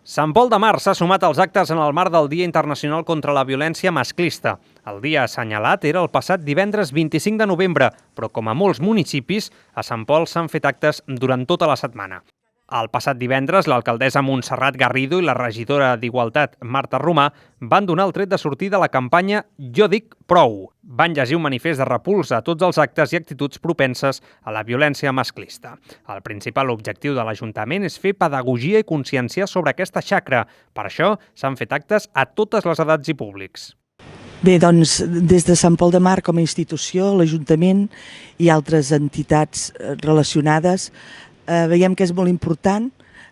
Sant Pol de Mar s'ha sumat als actes en el marc del Dia Internacional contra la Violència Masclista. El dia assenyalat era el passat divendres 25 de novembre, però com a molts municipis, a Sant Pol s'han fet actes durant tota la setmana. El passat divendres, l'alcaldessa Montserrat Garrido i la regidora d'Igualtat, Marta Romà, van donar el tret de sortida a la campanya Jo dic prou. Van llegir un manifest de repulsa a tots els actes i actituds propenses a la violència masclista. El principal objectiu de l'Ajuntament és fer pedagogia i conscienciar sobre aquesta xacra. Per això s'han fet actes a totes les edats i públics. Bé, doncs, des de Sant Pol de Mar com a institució, l'Ajuntament i altres entitats relacionades veiem que és molt important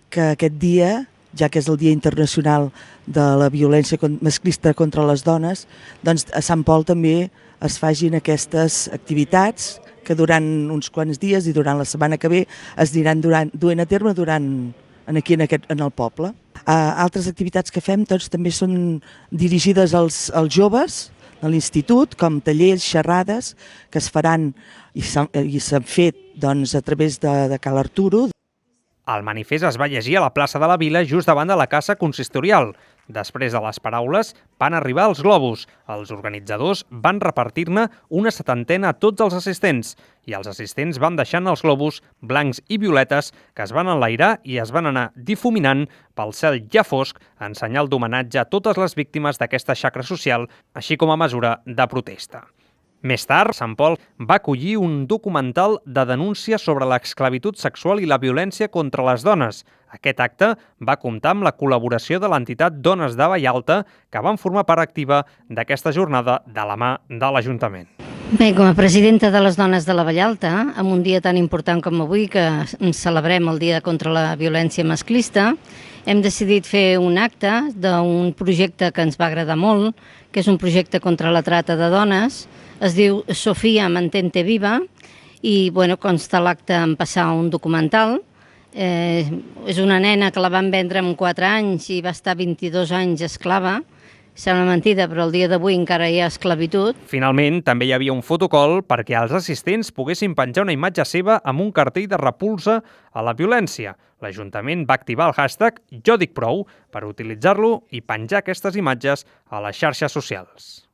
que aquest dia, ja que és el Dia Internacional de la Violència Masclista contra les Dones, doncs a Sant Pol també es facin aquestes activitats que durant uns quants dies i durant la setmana que ve es aniran duent a terme aquí en el poble. Altres activitats que fem doncs, també són dirigides als joves de l'institut, com tallers, xerrades, que es faran i s'han fet doncs, a través de Cal Arturo. El manifest es va llegir a la plaça de la Vila just davant de la Casa Consistorial. Després de les paraules van arribar els globus. Els organitzadors van repartir-ne una 70 a tots els assistents i els assistents van deixant els globus blancs i violetes que es van enlairar i es van anar difuminant pel cel ja fosc en senyal d'homenatge a totes les víctimes d'aquesta xacra social, així com a mesura de protesta. Més tard, Sant Pol va acollir un documental de denúncia sobre l'esclavitud sexual i la violència contra les dones. Aquest acte va comptar amb la col·laboració de l'entitat Dones de Vallalta, que van formar part activa d'aquesta jornada de la mà de l'Ajuntament. Bé, com a presidenta de les Dones de la Vallalta, en un dia tan important com avui, que celebrem el Dia contra la Violència Masclista, hem decidit fer un acte d'un projecte que ens va agradar molt, que és un projecte contra la trata de dones. Es diu Sofia Mantente Viva i consta l'acte en passar un documental. És una nena que la van vendre amb 4 anys i va estar 22 anys esclava. Sembla mentida, però el dia d'avui encara hi ha esclavitud. Finalment, també hi havia un fotocol perquè els assistents poguessin penjar una imatge seva amb un cartell de repulsa a la violència. L'Ajuntament va activar el hashtag Jo dic prou per utilitzar-lo i penjar aquestes imatges a les xarxes socials.